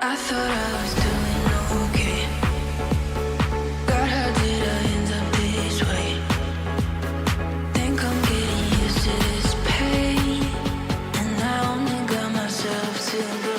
I thought I was doing okay. God, how did I end up this way? Think I'm getting used to this pain, and I only got myself to blame.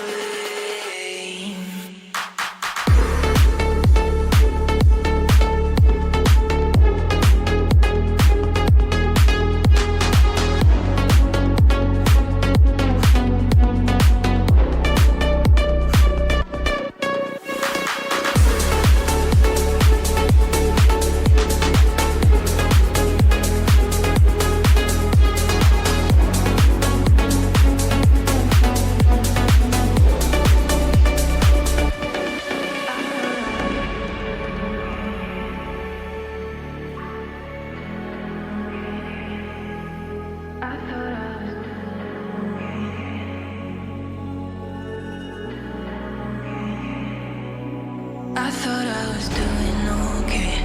I thought I was doing okay.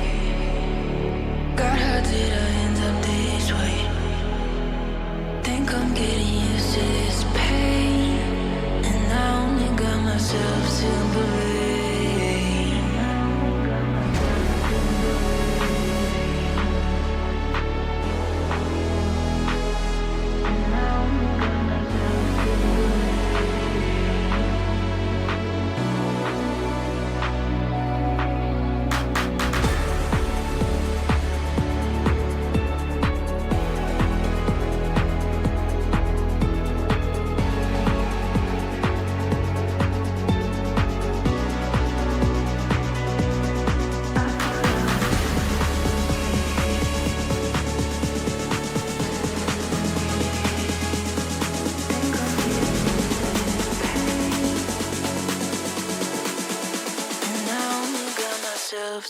God, how did I end up this way? Think I'm getting used to this pain, and I only got myself to blame.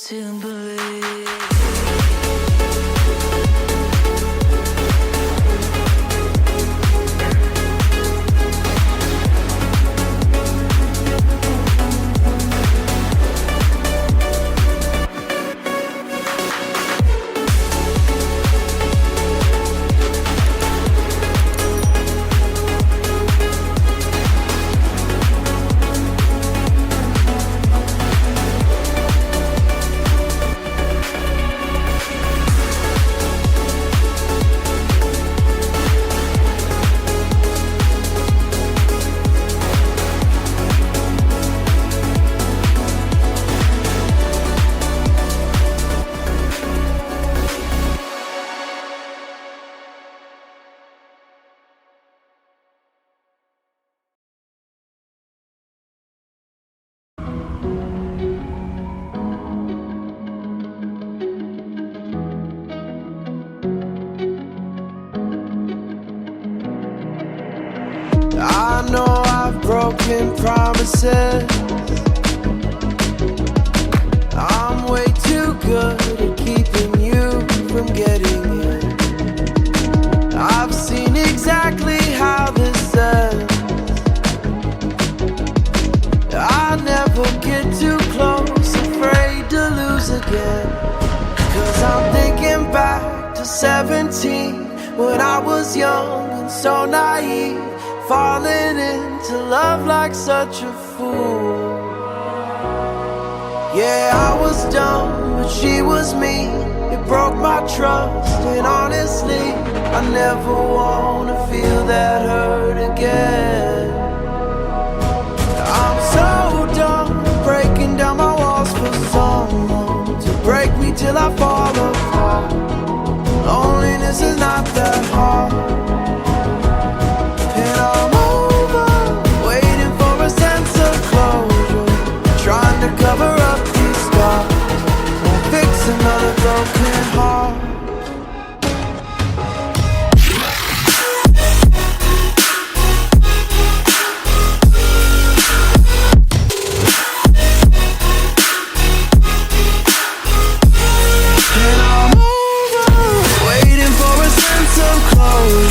To believe. I know I've broken promises. I'm way too good at keeping you from getting in. I've seen exactly how this ends. I never get too close, afraid to lose again. 'Cause I'm thinking back to 17, when I was young and so naive, falling into love like such a fool. Yeah, I was dumb, but she was me. It broke my trust, and honestly, I never wanna feel that hurt again. I'm so done breaking down my walls for someone to break me till I fall apart. Loneliness is not that hard. To cover up these scars, won't fix another broken heart. And I'm over, waiting for a sense of closure.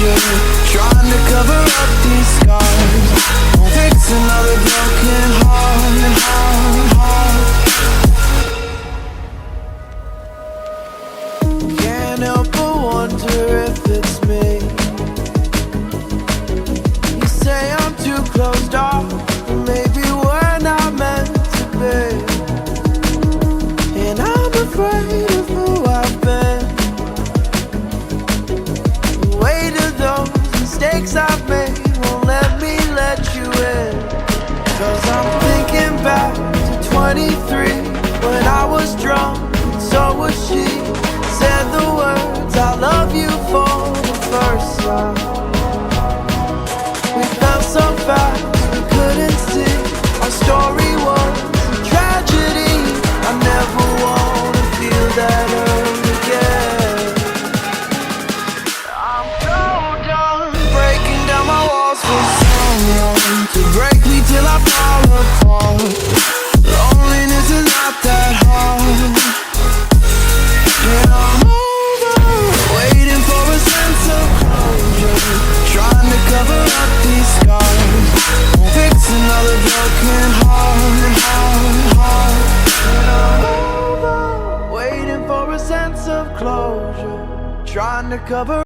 fall apart. Loneliness is not that hard. And I'm over waiting for a sense of closure, trying to cover up these scars, fix another broken heart. And I'm over waiting for a sense of closure, trying to cover